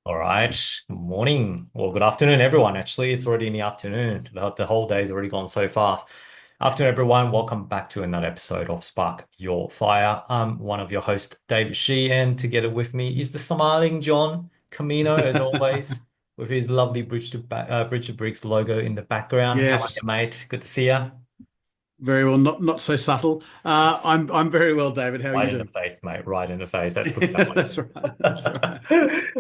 All right. Good morning. Well, good afternoon, everyone. Actually, it's already in the afternoon. The whole day's already gone so fast. Afternoon, everyone. Welcome back to another episode of Spark Your Fire. I'm one of your hosts, David Shih, and together with me is the smiling John Comino, as always, with his lovely Bridge to Bricks logo in the background. How are you, Yes, mate? Good to see you. very well. Not so subtle. I'm very well, David. How are Right you in the doing? face, mate. Right in the face. Let's put it that way. That's right. That's right.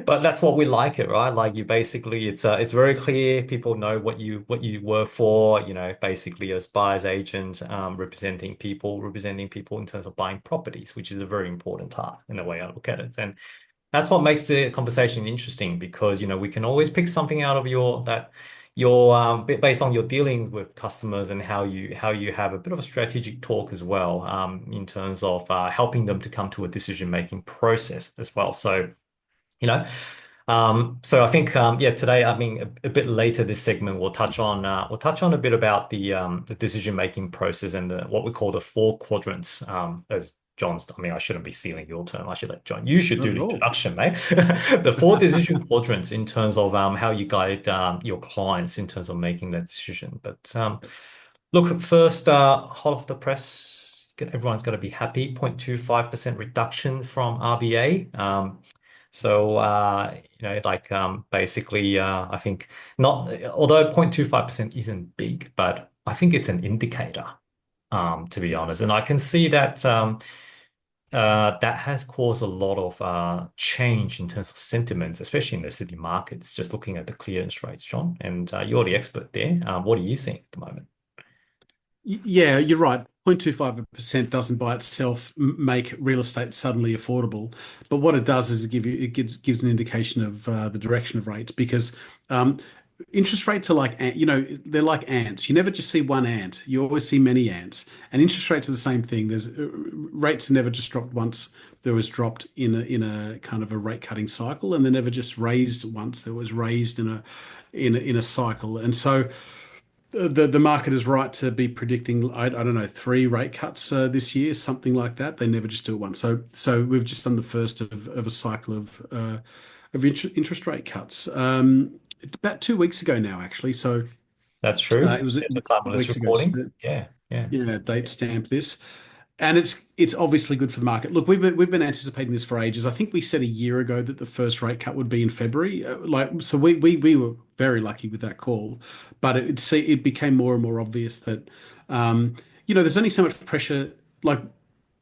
But that's what we like it, right? Like you basically it's very clear. People know what you work for, basically as buyer's agent, representing people in terms of buying properties, which is a very important task in the way I look at it. And that's what makes the conversation interesting because, we can always pick something out of based on your dealings with customers and how you have a bit of a strategic talk as well, in terms of helping them to come to a decision-making process as well. You know, so I think, yeah, today, I mean, a bit later this segment, we'll touch on a bit about the decision-making process and what we call the four quadrants, as John's. I mean, I shouldn't be stealing your term. I should let John. You should Not do at the all. introduction, mate. The four decision quadrants in terms of how you guide your clients in terms of making that decision. But look, first, hot off the press, everyone's got to be happy. 0.25% reduction from RBA. Basically, I think not, although 0.25% isn't big, but I think it's an indicator, to be honest. And I can see that that has caused a lot of change in terms of sentiments, especially in the city markets, just looking at the clearance rates, John. And you're the expert there. What are you seeing at the moment? Yeah, you're right. 0.25% doesn't by itself make real estate suddenly affordable, but what it does is it gives an indication of the direction of rates because um, interest rates are like they're like ants. You never just see one ant. You always see many ants. And interest rates are the same thing. There's rates are never just dropped once. There was dropped in a kind of a rate cutting cycle, and they're never just raised once. There was raised in a cycle. And so the market is right to be predicting, I don't know, three rate cuts this year, something like that. They never just do it once. So we've just done the first of a cycle of interest rate cuts. About 2 weeks ago now, actually. So That's true. it was At the time of this 2 weeks ago. Just recording. to, Yeah, yeah. date stamp this. And it's obviously good for the market. Look, we've been anticipating this for ages. I think we said a year ago that the first rate cut would be in February. So we were very lucky with that call, but it became more and more obvious that there's only so much pressure. Like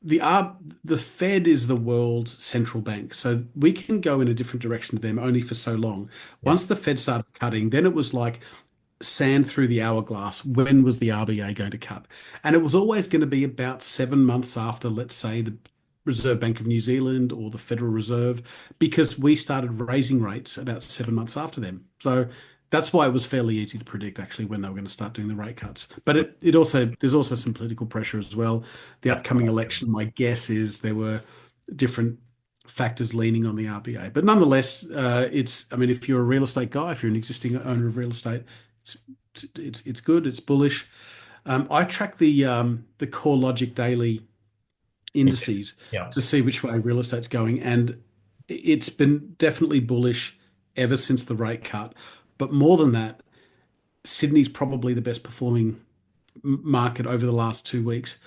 the Fed is the world's central bank, so we can go in a different direction to them only for so long. Yes. Once the Fed started cutting, then it was like sand through the hourglass. When was the RBA going to cut? And it was always going to be about 7 months after, let's say, the Reserve Bank of New Zealand or the Federal Reserve, because we started raising rates about 7 months after them. So that's why it was fairly easy to predict actually when they were going to start doing the rate cuts. But it also there's also some political pressure as well. The That's what upcoming I election, my guess is there were different factors leaning on the RBA. But nonetheless, I mean, if you're a real estate guy, if you're an existing owner of real estate, it's it's good. It's bullish. I track the Core Logic daily feel. indices Yeah. to see which way real estate's going, and it's been definitely bullish ever since the rate cut. But more than that, Sydney's probably the best performing market over the last 2 weeks,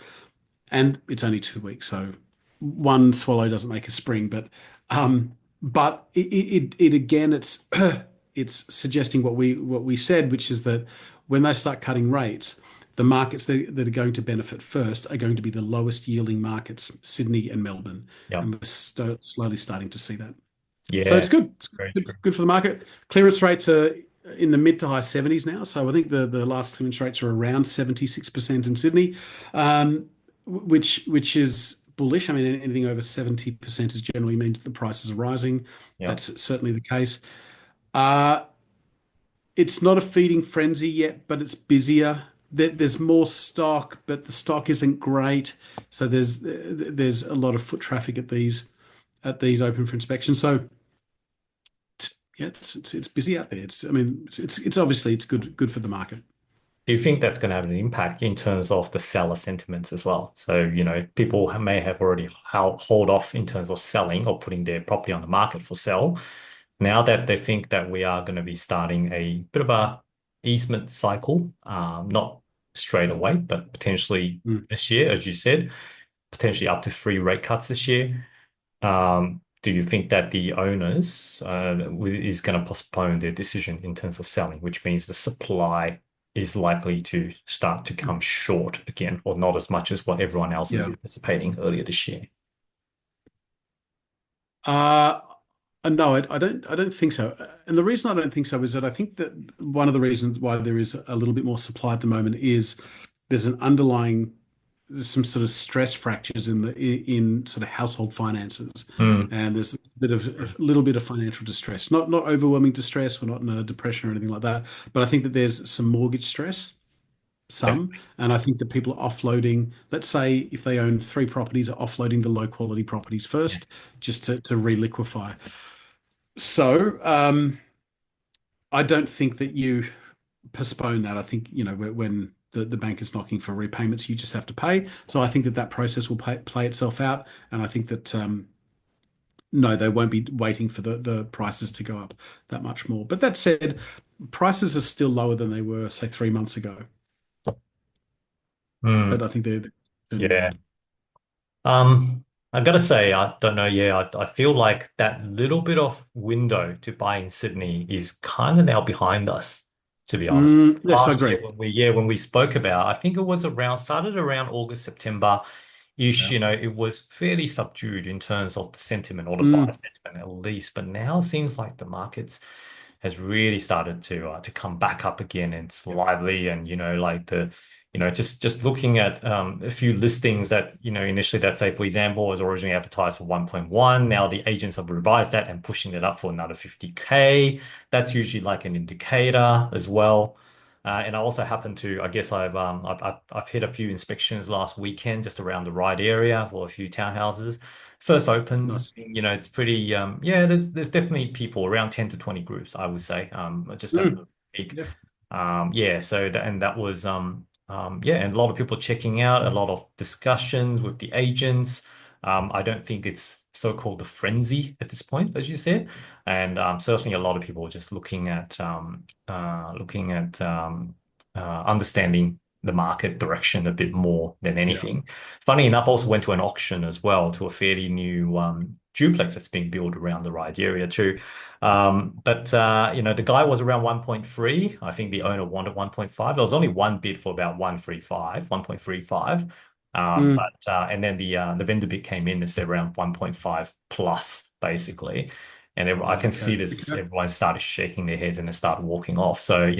and it's only 2 weeks, so one swallow doesn't make a spring. But it again, it's suggesting what we said, which is that when they start cutting rates, the markets that are going to benefit first are going to be the lowest yielding markets, Sydney and Melbourne, Yeah. and we're slowly starting to see that. So Yeah. it's good. It's Very good, true. good for the market. Clearance rates are in the mid to high 70s now. So I think the last clearance rates are around 76% in Sydney, which is bullish. I mean, anything over 70% is generally means the prices are rising. Yeah. That's certainly the case. Uh, it's not a feeding frenzy yet, but it's busier. There's more stock, but the stock isn't great. So there's a lot of foot traffic at these open for inspection. So yeah, it's busy out there. I mean, it's obviously it's good for the market. Do you think that's going to have an impact in terms of the seller sentiments as well? So, people may have already hold off in terms of selling or putting their property on the market for sale. now that they think that we are going to be starting a bit of a easement cycle, not straight away, but potentially Mm. this year, as you said, potentially up to three rate cuts this year. Do you think that the owners is going to postpone their decision in terms of selling, which means the supply is likely to start to come short again, or not as much as what everyone else is Yeah. anticipating earlier this year? Uh, no, I don't think so. And the reason I don't think so is that I think that one of the reasons why there is a little bit more supply at the moment is there's an underlying there's some sort of stress fractures in sort of household finances, Mm, and there's a little bit of financial distress. Not overwhelming distress. We're not in a depression or anything like that, but I think that there's some mortgage stress. Some, definitely. and I think that people are offloading, let's say if they own three properties, are offloading the low quality properties Yeah. first, just to reliquify. So, I don't think that you postpone that. I think, when the bank is knocking for repayments, you just have to pay. So I think that that process will play itself out. And I think that, no, they won't be waiting for the prices to go up that much more. But that said, prices are still lower than they were, say, 3 months ago. But Mm, I think they're turning yeah. around. I gotta say, I don't know. Yeah, I feel like that little bit of window to buy in Sydney is kind of now behind us, to be honest. Yes, I Last year agree. when we spoke about, I think it was started around August, September ish, Yeah. it was fairly subdued in terms of the sentiment or the buyer Mm, sentiment at least. But now it seems like the markets has really started to come back up again. It's yeah. lively, and like just looking at a few listings that initially that, say for example, was originally advertised for 1.1. Now the agents have revised that and pushing it up for another 50K. That's usually like an indicator as well. And I also happen to, I guess I've hit a few inspections last weekend just around the right area for a few townhouses. First opens, Nice. it's pretty, yeah, there's definitely people around 10 to 20 groups, I would say, just having a Mm, peek. yeah. Yeah, so that was, yeah, and a lot of people checking out, a lot of discussions with the agents. I don't think it's so-called the frenzy at this point, as you said, and certainly a lot of people are just looking at understanding the market direction a bit more than Yeah. anything. Funny enough, also went to an auction as well to a fairly new duplex that's being built around the right area too. But the guy was around 1.3. I think the owner wanted 1.5. There was only one bid for about 1.35. Mm, And then the vendor bid came in and said around 1.5 plus, basically. And I right. can Okay. see this, Okay. everyone started shaking their heads and they started walking off. So, I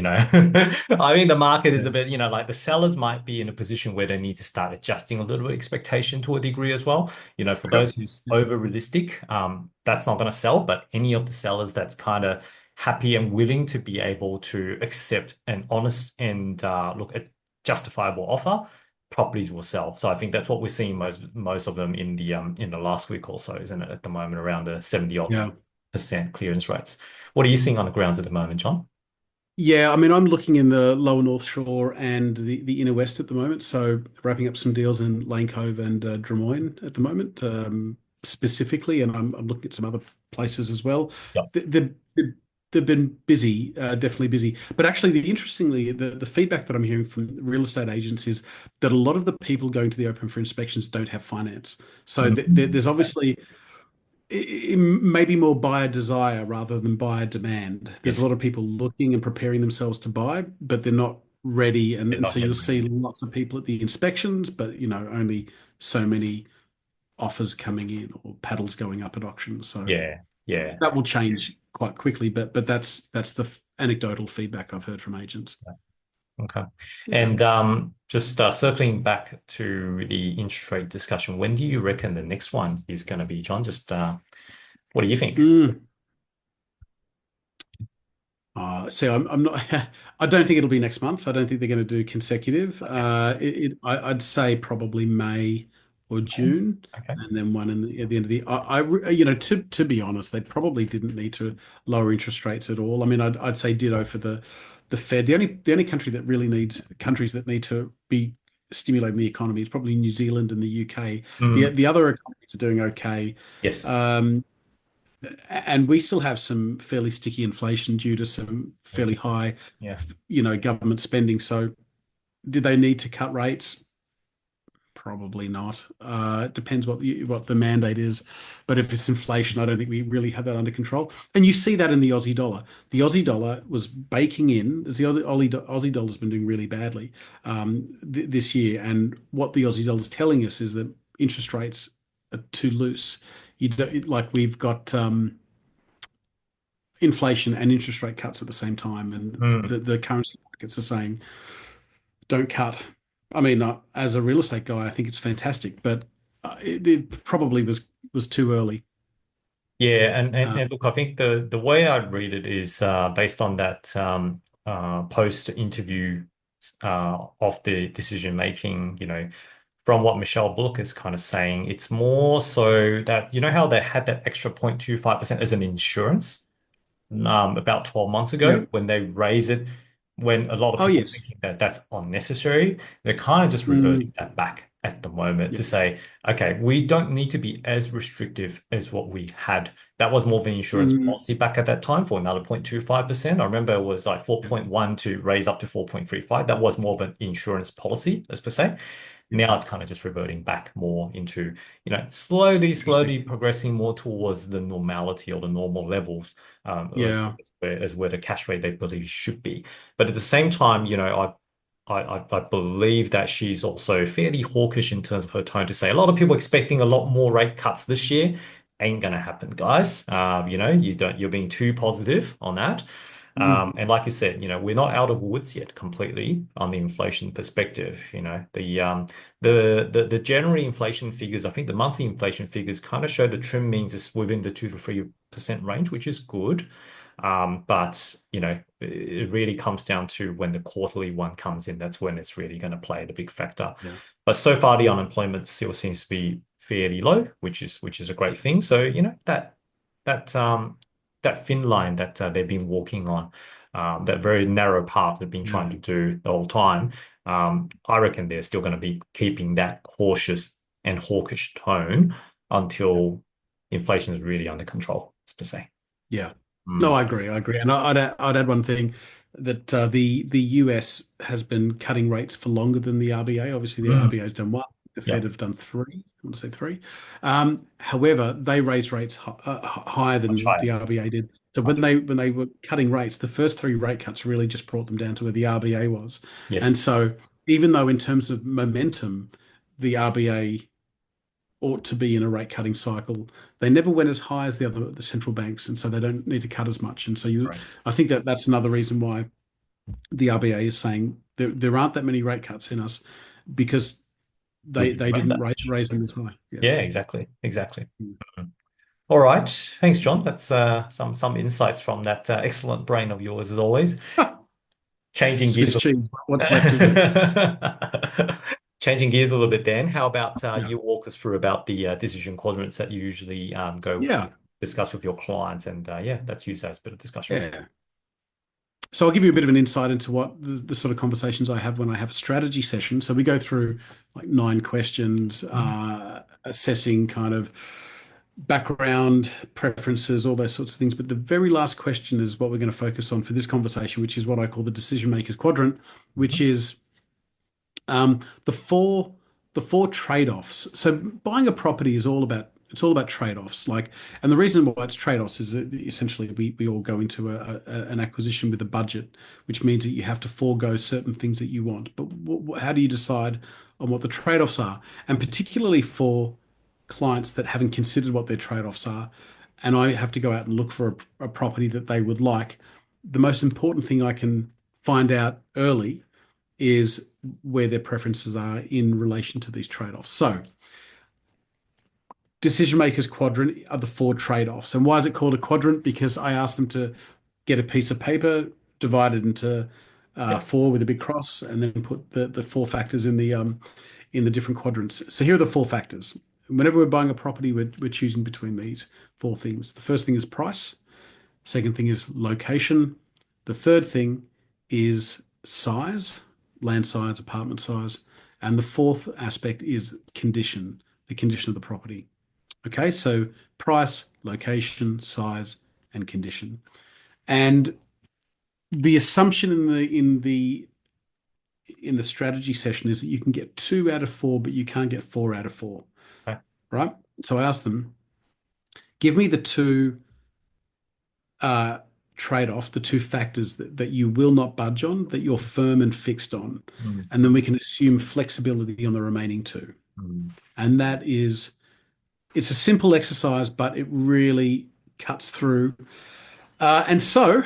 think the market is Yeah. a bit, like the sellers might be in a position where they need to start adjusting a little bit expectation to a degree as well. For Okay. those who's Yeah. over realistic, that's not going to sell. But any of the sellers that's kind of happy and willing to be able to accept an honest and look at justifiable offer, properties will sell. So I think that's what we're seeing most of them in the last week or so, isn't it? At the moment, around the 70 odd Yeah. percent clearance rates. What are you seeing on the grounds at the moment, John? Yeah, I mean, I'm looking in the lower North Shore and the inner west at the moment. So wrapping up some deals in Lane Cove and Drummoyne at the moment, specifically, and I'm looking at some other places as well. Yep. They've been busy, definitely busy. But actually, interestingly, the feedback that I'm hearing from real estate agents is that a lot of the people going to the open for inspections don't have finance. So Mm. there's obviously maybe more buyer desire rather than buyer demand. There's a Yes, lot of people looking and preparing themselves to buy, but they're not ready. And, they're and not so yet you'll see ready. lots of people at the inspections, but only so many offers coming in or paddles going up at auctions. So Yeah, yeah. that will change quite quickly. But that's the anecdotal feedback I've heard from agents. Okay. Yeah. And just circling back to the interest rate discussion, when do you reckon the next one is going to be, John? Just what do you think? Mm. So I'm not. I don't think it'll be next month. I don't think they're going to do consecutive. Okay. I'd say probably May or Okay. June, Okay. and then one at the end of the. To be honest, they probably didn't need to lower interest rates at all. I mean, I'd say ditto for the Fed. The only countries that need to be stimulating the economy is probably New Zealand and the UK. The Mm, the other economies are doing okay. yes. Um, And we still have some fairly sticky inflation due to some We fairly do. high, Yeah. government spending. So did they need to cut rates? Probably not. It depends what the mandate is. But if it's inflation, I don't think we really have that under control. And you see that in the Aussie dollar. The Aussie dollar was baking in, as the Aussie dollar's been doing really badly this year. And what the Aussie dollar is telling us is that interest rates are too loose. You don't, like we've got inflation and interest rate cuts at the same time, and Mm. the currency markets are saying don't cut. I mean, as a real estate guy, I think it's fantastic, but it probably was too early. Yeah, Uh, and look, I think the way I'd read it is based on that post interview of the decision making, from what Michelle Bullock is kind of saying, it's more so that how they had that extra 0.25% as an insurance about 12 months ago yeah. when they raise it, when a lot of Oh people yes. thinking that that's unnecessary, they're kind of just reverting Mm, that back at the moment yeah. to say, okay, we don't need to be as restrictive as what we had. That was more of an insurance Mm, policy back at that time for another 0.25%. I remember it was like yeah. 4.1 to raise up to 4.35. That was more of an insurance policy, as per se. Yeah. Now it's kind of just reverting back more into, slowly, Interesting. slowly progressing more towards the normality or the normal levels, Yeah. as where the cash rate they believe should be. But at the same time, I believe that she's also fairly hawkish in terms of her tone to say a lot of people expecting a lot more rate cuts this year. Ain't gonna happen, guys. You're being too positive on that. Mm, And like you said, we're not out of the woods yet completely on the inflation perspective. The January inflation figures, I think the monthly inflation figures kind of show the trim means it's within the 2 to 3% range, which is good. But it really comes down to when the quarterly one comes in. That's when it's really going to play the big factor. yeah. But so far, the unemployment still seems to be fairly low, which is a great thing. So that that thin line that they've been walking on, that very narrow path they've been trying Yeah. to do the whole time. I reckon they're still going to be keeping that cautious and hawkish tone until inflation is really under control, per se. Yeah. No, Mm. I agree. I agree. And I'd add one thing that the US has been cutting rates for longer than the RBA. Obviously, the Mm. RBA has done one. The Yeah, Fed have done three. I want to say three. However, they raised rates higher much than higher. the RBA did. So Much. when they were cutting rates, the first three rate cuts really just brought them down to where the RBA was. And Yes. so even though in terms of momentum, the RBA ought to be in a rate cutting cycle. They never went as high as the central banks, and so they don't need to cut as much. And so Right. I think that's another reason why the RBA is saying there aren't that many rate cuts in us because We they didn't they raise didn't that much. raise them as high. Yeah. Yeah, exactly. Exactly. Mm. All right. Thanks, John. That's some insights from that excellent brain of yours as always. Changing gears Swiss a cheese. What's left of it? changing gears a little bit, Dan. How about Yeah. you walk us through about the decision quadrants that you usually go Yeah. discuss with your clients, and yeah, that's used as a bit of discussion. Yeah. So I'll give you a bit of an insight into what the sort of conversations I have when I have a strategy session. So we go through like 9 questions, Mhm. assessing kind of background, preferences, all those sorts of things. But the very last question is what we're going to focus on for this conversation, which is what I call the decision makers quadrant, which Mhm. is um, the four the four trade-offs. So buying a property is all about trade-offs. Like, and the reason why it's trade-offs is that essentially we all go into an acquisition with a budget, which means that you have to forego certain things that you want. But how do you decide on what the trade-offs are? And particularly for clients that haven't considered what their trade-offs are, and I have to go out and look for a property that they would like. The most important thing I can find out early is where their preferences are in relation to these trade-offs. So, decision makers quadrant are the four trade-offs. And why is it called a quadrant? Because I asked them to get a piece of paper, divide it into Yep. four with a big cross, and then put the four factors in the different quadrants. So here are the four factors. Whenever we're buying a property, we're choosing between these four things. The first thing is price. Second thing is location. The third thing is size, land size, apartment size. And the fourth aspect is condition, the condition of the property. Okay, so price, location, size, and condition. And the assumption in the strategy session is that you can get 2 out of 4, but you can't get 4 out of 4, Okay. right? So I asked them, give me the two uh, trade-off, the two factors that you will not budge on, that you're firm and fixed on, Mm, and then we can assume flexibility on the remaining two. mm. And it's a simple exercise, but it really cuts through. And so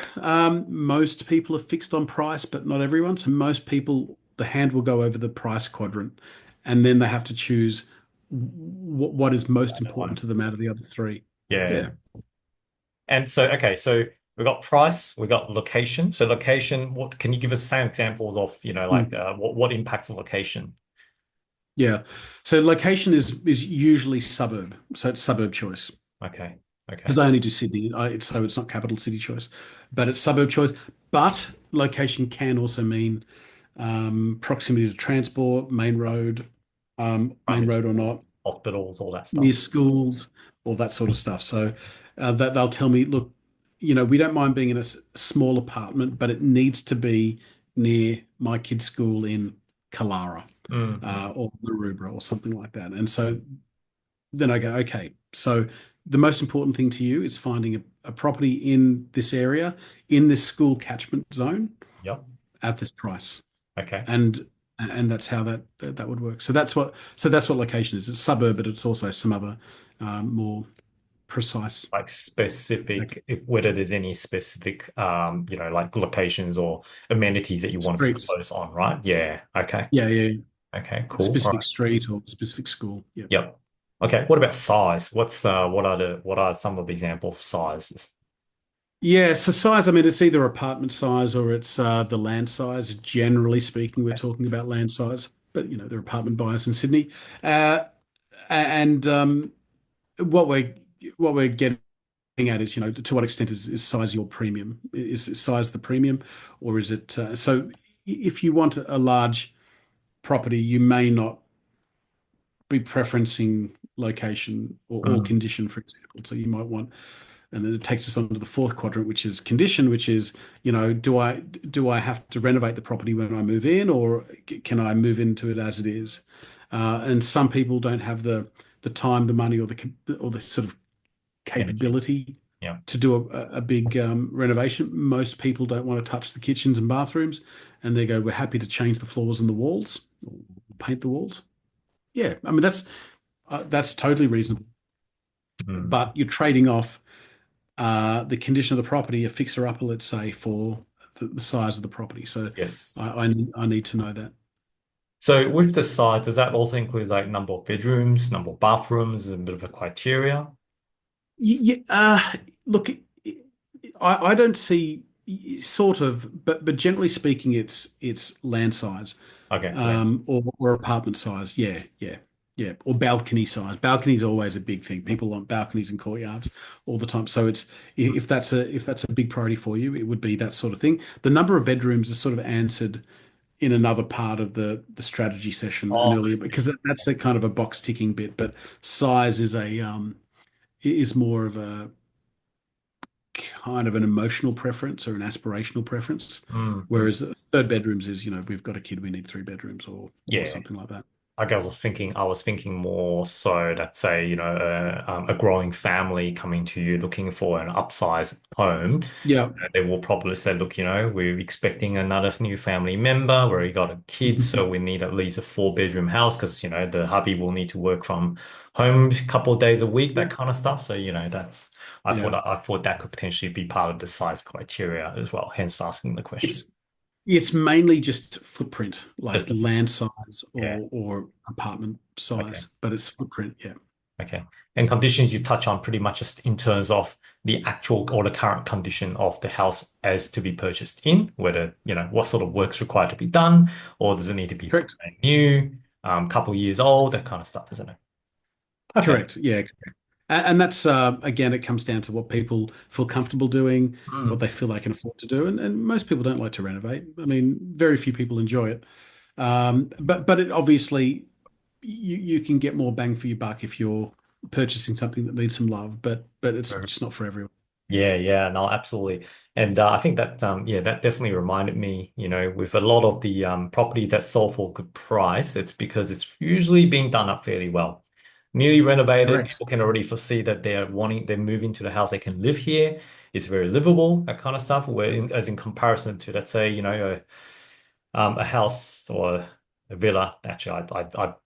most people are fixed on price, but not everyone. So most people, the hand will go over the price quadrant, and then they have to choose what is most That important one. to them out of the other three. Yeah. Yeah. And so, okay, so we got price, we got location. So location, what can you give us some examples of, like Mm. what impacts the location? Yeah. So location is usually suburb. So it's suburb choice. Okay. Because Okay. I only do Sydney, so it's not capital city choice, but it's suburb choice. But location can also mean proximity to transport, main Primary road or schools, not, hospitals, all that near stuff. schools, all that sort of stuff. So that they'll tell me, look, we don't mind being in a small apartment, but it needs to be near my kid's school in Kalara Mm, or Maroubra or something like that. And so then I go, okay, so the most important thing to you is finding a property in this area, in this school catchment zone yep. at this price. Okay. And that's how that would work. So that's what location is. It's suburb, but it's also some other more precise Like specific, if whether there's any specific, like locations or amenities that you want to be streets. close on, right? Yeah. Okay. Yeah, yeah. Okay. Cool. All Specific right. street or specific school. Yeah. Yep. Okay. What about size? What are some of the examples of sizes? Yeah, so size, I mean, it's either apartment size or it's the land size. Generally speaking, we're Okay. talking about land size, but there are apartment buyers in Sydney. Uh, and what we're getting at is, to what extent is size your premium? Is size the premium, or is it so? If you want a large property, you may not be preferencing location or Mm, condition, for example. So you might want, and then it takes us on to the fourth quadrant, which is condition, which is, do I have to renovate the property when I move in, or can I move into it as it is? And some people don't have the time, the money, or the sort of energy. capability Yeah. to do a big renovation. Most people don't want to touch the kitchens and bathrooms, and they go, "We're happy to change the floors and the walls, or paint the walls." Yeah, I mean that's totally reasonable, Mm, but you're trading off the condition of the property, a fixer upper, let's say, for the size of the property. So yes. I need to know that. So with the size, does that also include like number of bedrooms, number of bathrooms, a bit of a criteria? Yeah, look, I don't see sort of, but generally speaking, it's land size, Okay, let's. or apartment size. Yeah, yeah, yeah, or balcony size. Balcony is always a big thing. People want balconies and courtyards all the time. So it's if that's a big priority for you, it would be that sort of thing. The number of bedrooms is sort of answered in another part of the strategy session and Oh, I earlier, see. because I that's a see. kind of a box ticking bit. But size is more of a kind of an emotional preference or an aspirational preference. Mm, mm. Whereas third bedrooms is, we've got a kid, we need 3 bedrooms or Yeah. something like that. I was thinking more so that say, a growing family coming to you looking for an upsized home. Yeah. They will probably say, look, we're expecting another new family member where we got a kid, so we need at least a 4 bedroom house because, the hubby will need to work from home a couple of days a week, that Yeah. kind of stuff. So, I thought Yeah. I thought that could potentially be part of the size criteria as well, hence asking the question. It's it's mainly just footprint, Just like the land size yeah. or apartment Okay. size, but it's footprint. Yeah. Okay. And conditions you touch on pretty much just in terms of the actual or the current condition of the house as to be purchased in, whether, what sort of work's required to be done, or does it need to be Correct. brand new, couple years old, that kind of stuff, isn't it? Okay. Correct. Yeah. And that's again, it comes down to what people feel comfortable doing, what Mm. they feel they can afford to do, and most people don't like to renovate. I mean, very few people enjoy it. But it obviously you can get more bang for your buck if you're purchasing something that needs some love, but it's just not for everyone. Yeah, yeah, no, absolutely. And I think that yeah, that definitely reminded me, with a lot of the property that's sold for a good price, it's because it's usually being done up fairly well. Newly renovated, Correct. people can already foresee that they're moving to the house, they can live here. It's very livable, that kind of stuff. As in comparison to, let's say, a house or a villa. Actually,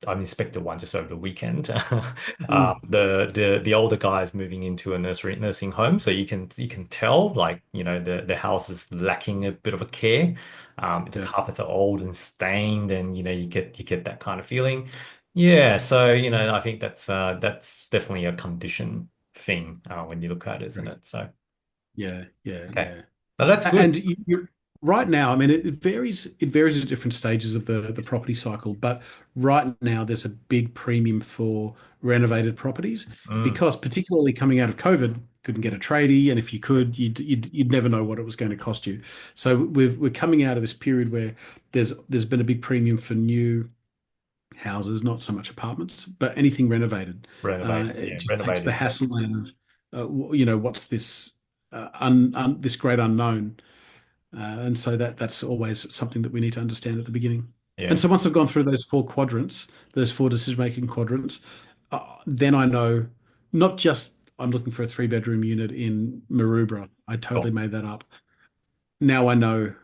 I inspected one just over the weekend. Mm, The older guys moving into a nursing home, so you can tell, like, the house is lacking a bit of a care. The yeah, carpets are old and stained, and you get that kind of feeling. Yeah, so I think that's definitely a condition thing when you look at it, isn't correct. it? So Yeah, yeah, okay, yeah. now that's good. And right now, I mean, it varies. It varies at different stages of the property cycle. But right now, there's a big premium for renovated properties Mm, because, particularly coming out of COVID, couldn't get a tradie, and if you could, you'd never know what it was going to cost you. So we're coming out of this period where there's been a big premium for new houses, not so much apartments, but anything renovated. renovated, It yeah, just takes the renovated. hassle out of, what's this this great unknown, and so that's always something that we need to understand at the beginning. And Yeah. so once I've gone through those four quadrants, those four decision-making quadrants, then I know not just I'm looking for a three-bedroom unit in Maroubra. I totally Cool. made that up. Now I know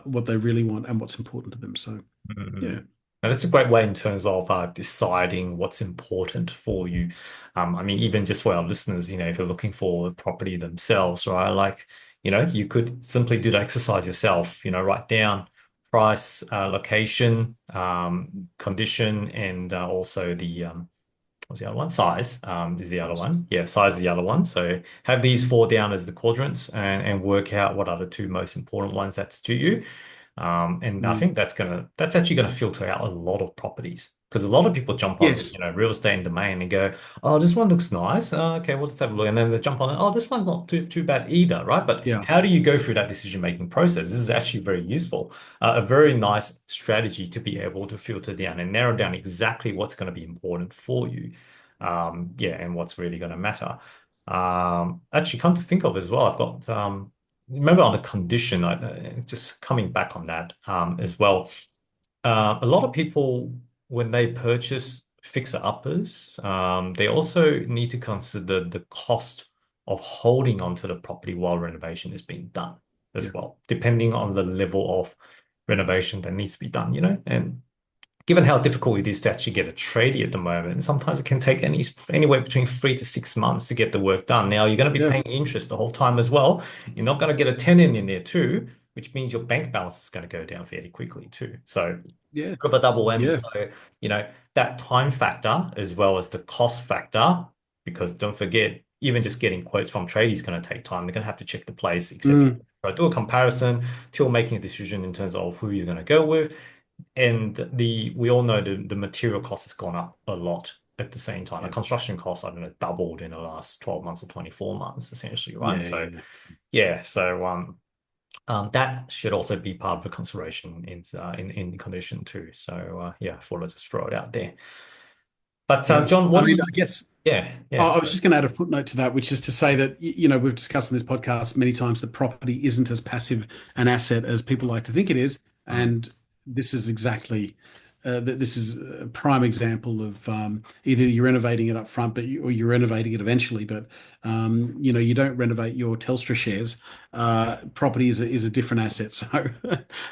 what they really want and what's important to them. So Mm. yeah, And that's a great way in terms of deciding what's important for you. I mean, even just for our listeners, if you're looking for a property themselves, right? Like, you could simply do the exercise yourself, write down price, location, condition, and also what's the other one? Size, is the other price. one. Yeah, size is the other one. So have these four down as the quadrants and work out what are the two most important ones that's to you. And I Mm. think that's actually gonna filter out a lot of properties because a lot of people jump on, Yes. real estate and domain and go, oh, this one looks nice. Okay, well, let's have a look. And then they jump on it. Oh, this one's not too bad either, right? But Yeah. how do you go through that decision making process? This is actually very useful. A very nice strategy to be able to filter down and narrow down exactly what's going to be important for you. Yeah, and what's really going to matter. Actually, come to think of as well, I've got remember on the condition, just coming back on that as well. A lot of people, when they purchase fixer-uppers, they also need to consider the cost of holding onto the property while renovation is being done Yeah. as well, depending on the level of renovation that needs to be done. And given how difficult it is to actually get a tradie at the moment, sometimes it can take anywhere between 3 to 6 months to get the work done. Now, you're going to be Yeah. paying interest the whole time as well. You're not going to get a tenant in there too, which means your bank balance is going to go down fairly quickly too. So it's Yeah. a bit of a double whammy. Yeah. So, that time factor as well as the cost factor, because don't forget, even just getting quotes from tradies is going to take time. They're going to have to check the place, etc. Mm. So do a comparison till making a decision in terms of who you're going to go with. And we all know the material cost has gone up a lot at the same time. The Yeah. construction costs, I don't know, doubled in the last 12 months or 24 months, essentially, right? Yeah. So Yeah. yeah, so that should also be part of the consideration in condition too. So yeah, I thought I'd just throw it out there. But Yeah. John, what I do you? mean, I guess Yeah, yeah, I was just going to add a footnote to that, which is to say that, we've discussed in this podcast many times that property isn't as passive an asset as people like to think it is. mm, And this is exactly, this is a prime example of either you're renovating it up front, or you're renovating it eventually. But, you don't renovate your Telstra shares. Property is a different asset. So,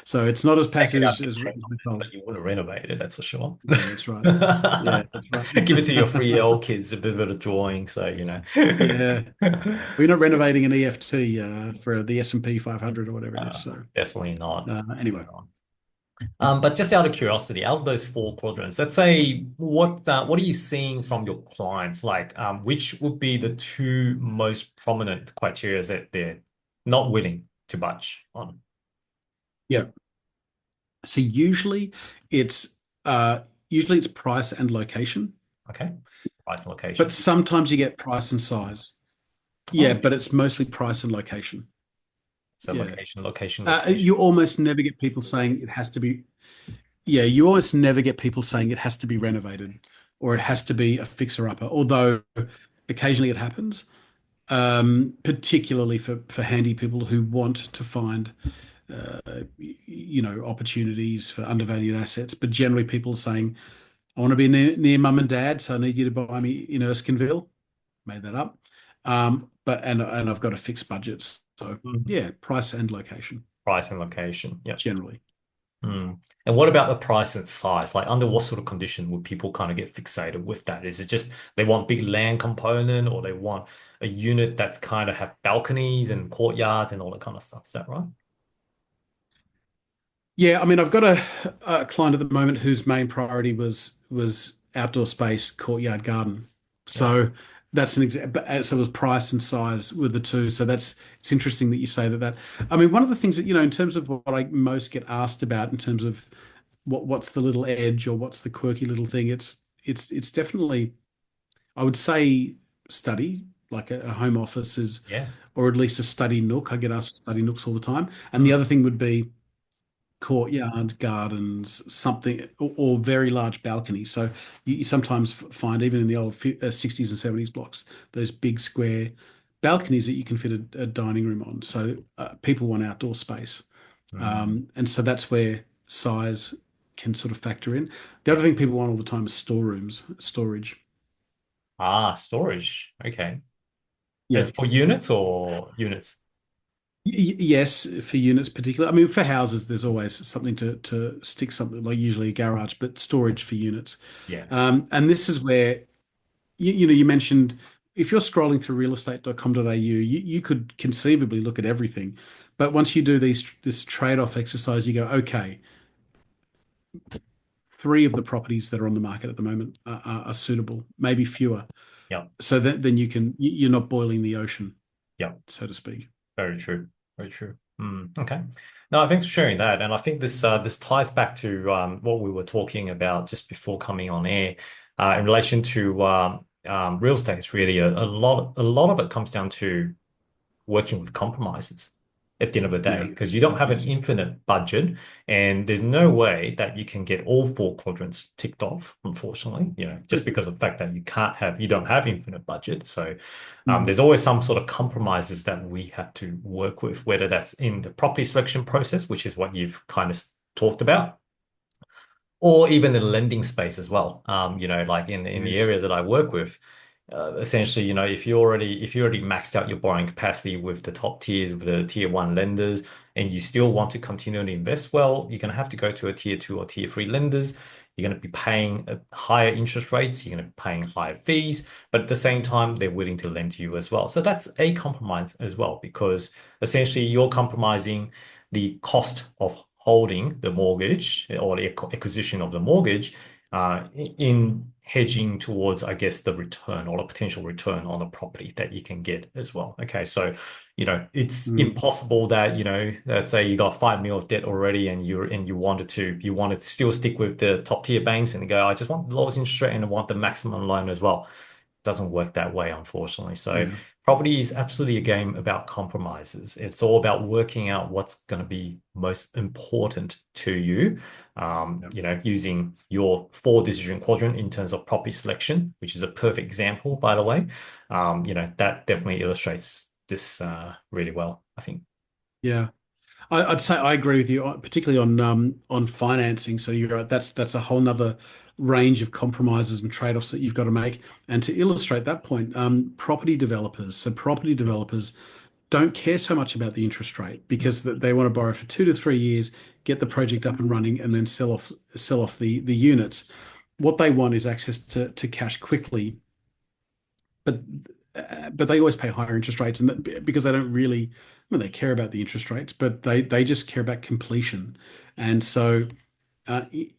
so it's not as take passive it out as and we're told. but you want to renovate it, that's for sure. Yeah, that's right. Yeah, that's right. Give it to your 3-year-old kids, a bit of drawing, so. Yeah. We're not renovating an EFT for the S&P 500 or whatever it is. So Definitely not. anyway, But just out of curiosity, out of those four quadrants, let's say what are you seeing from your clients? Like, which would be the two most prominent criteria that they're not willing to budge on? yeah. So it's usually it's price and location, Okay, price and but location. sometimes you get price and size. Oh, Yeah, but it's mostly price and location. so Yeah. location, location, You location. almost never get people saying it has to be. Yeah, you almost never get people saying it has to be renovated. or it has to be a fixer-upper, although occasionally it happens, particularly for handy people who want to find opportunities for undervalued assets. But generally, people are saying, I want to be near mum and dad, so I need you to buy me in Erskineville. Made that up. But and I've got a fixed budget. So Mm. yeah, price and location Price and location. Yep. generally. Mm. And what about the price and size? Like under what sort of condition would people kind of get fixated with that? Is it just they want big land component or they want a unit that's kind of have balconies and courtyards and all that kind of stuff? Is that right? Yeah, I mean, I've got a client at the moment whose main priority was outdoor space, courtyard garden. Yeah. So that's an example. So it was price and size were the two. So it's interesting that you say that. I mean, one of the things that in terms of what I most get asked about in terms of what's the little edge or what's the quirky little thing, it's definitely I would say study like a home office is, Yeah. or at least a study nook. I get asked for study nooks all the time, and the Mm. other thing would be courtyards, gardens, something, or very large balconies. So you sometimes find, even in the old 60s and 70s blocks, those big square balconies that you can fit a dining room on. So people want outdoor space. Mm. And so that's where size can sort of factor in. The Yeah. other thing people want all the time is storerooms, storage. Ah, storage. Okay. Yeah. Is it for units or units? Yes, for units particularly. I mean, for houses, there's always something to stick something like usually a garage, but storage for units. Yeah. And this is where you mentioned if you're scrolling through realestate.com.au, you could conceivably look at everything. But once you do this trade-off exercise, you go, okay, three of the properties that are on the market at the moment are suitable, maybe fewer. Yep. So that then you're not boiling the ocean, Yep. so to speak. Very true. Very true. Okay. No, thanks for sharing that. And I think this ties back to what we were talking about just before coming on air in relation to real estate. It's really a lot of it comes down to working with compromises at the end of the day Yeah. because you don't have an Yes. infinite budget and there's no way that you can get all four quadrants ticked off, unfortunately, just because of the fact that you don't have infinite budget. So Mm. there's always some sort of compromises that we have to work with, whether that's in the property selection process, which is what you've kind of talked about, or even in the lending space as well. Like in the Yes. areas that I work with, essentially, if you already maxed out your borrowing capacity with the top tiers, with the tier one lenders, and you still want to continue to invest, well, you're going to have to go to a tier two or tier three lenders. You're going to be paying higher interest rates. You're going to be paying higher fees, but at the same time, they're willing to lend to you as well. So that's a compromise as well, because essentially you're compromising the cost of holding the mortgage or the acquisition of the mortgage in hedging towards, I guess, the return or the potential return on the property that you can get as well. Okay, so it's Mm. impossible that let's say you got 5 mil of debt already, and you wanted to still stick with the top tier banks and go, I just want the lowest interest rate and I want the maximum loan as well. Doesn't work that way, unfortunately. So Yeah. property is absolutely a game about compromises. It's all about working out what's going to be most important to you. Yeah. Using your four decision quadrant in terms of property selection, which is a perfect example, by the way. That definitely illustrates this really well, I think. Yeah. I'd say I agree with you, particularly on financing. So you're right, that's a whole nother range of compromises and trade-offs that you've got to make. And to illustrate that point, property developers. So property developers don't care so much about the interest rate because they want to borrow for 2 to 3 years, get the project up and running, and then sell off the units. What they want is access to cash quickly, but but they always pay higher interest rates, and because they don't really, I mean, they care about the interest rates, but they just care about completion, and so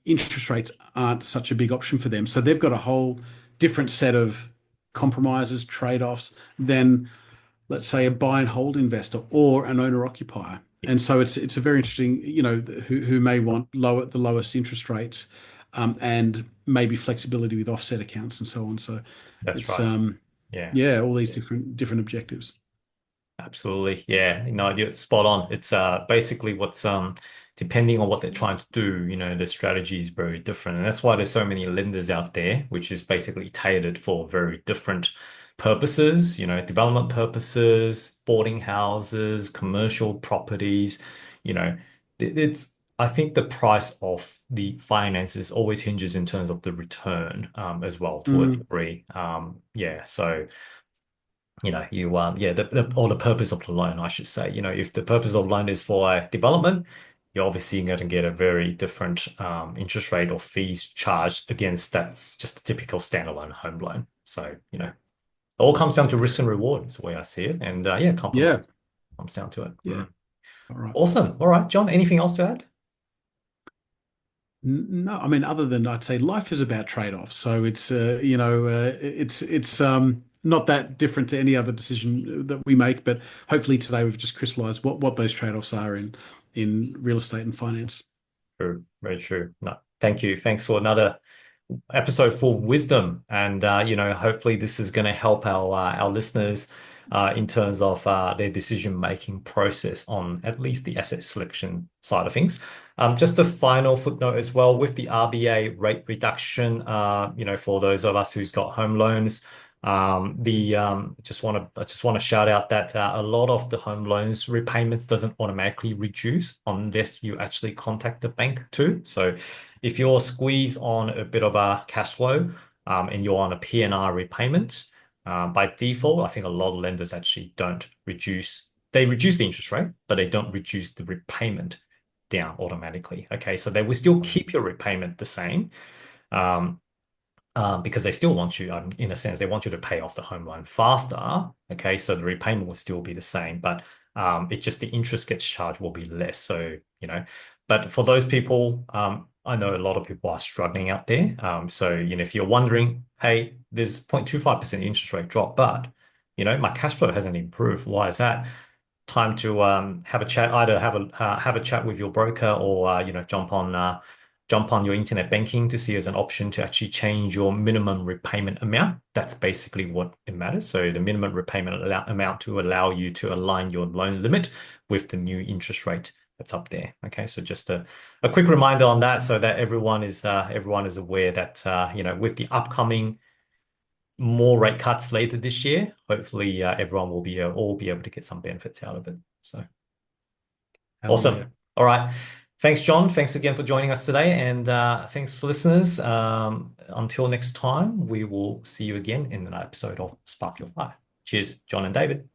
interest rates aren't such a big option for them. So they've got a whole different set of compromises, trade-offs than, let's say, a buy and hold investor or an owner occupier. And so it's a very interesting, who may want the lowest interest rates, and maybe flexibility with offset accounts and so on. So That's it's right. Yeah. yeah, all these different objectives. Absolutely. Yeah. No, you're spot on. It's basically what's depending on what they're trying to do, the strategy is very different. And that's why there's so many lenders out there, which is basically tailored for very different purposes, development purposes, boarding houses, commercial properties, you know, it's I think the price of the finances always hinges in terms of the return as well to a Mm, degree. Yeah, so yeah, or the purpose of the loan, I should say. If the purpose of the loan is for development, you're obviously going to get a very different interest rate or fees charged against that's just a typical standalone home loan. So, it all comes down to risk and reward is the way I see it. And yeah, yeah, compromise comes down to it. yeah. All right. Awesome. All right, John, anything else to add? No, I mean, other than I'd say life is about trade-offs. So it's it's not that different to any other decision that we make. But hopefully today we've just crystallized what those trade-offs are in real estate and finance. True, very true. No, thank you. Thanks for another episode full of wisdom, and hopefully this is going to help our listeners in terms of their decision making process on at least the asset selection side of things. Just a final footnote as well with the RBA rate reduction. For those of us who's got home loans. The I just want to shout out that a lot of the home loans repayments doesn't automatically reduce unless you actually contact the bank too. So if you're squeezed on a bit of a cash flow and you're on a PNR repayment, by default, I think a lot of lenders actually don't reduce. They reduce the interest rate, but they don't reduce the repayment down automatically. Okay, so they will still keep your repayment the same. Um, because they still want you, in a sense, they want you to pay off the home loan faster. Okay, so the repayment will still be the same, but it's just the interest gets charged will be less. So, but for those people, I know a lot of people are struggling out there. So, if you're wondering, hey, there's 0.25% interest rate drop, but, my cash flow hasn't improved. Why is that? Time to have a chat, either have a chat with your broker or jump on your internet banking to see as an option to actually change your minimum repayment amount. That's basically what it matters. So the minimum repayment amount to allow you to align your loan limit with the new interest rate that's up there. Okay, so just a quick reminder on that so that everyone is aware that with the upcoming more rate cuts later this year, hopefully everyone will be all be able to get some benefits out of it. So Hallelujah. awesome. All right. Thanks, John. Thanks again for joining us today. And thanks for listeners. Until next time, we will see you again in the episode of Spark Your Life. Cheers, John and David.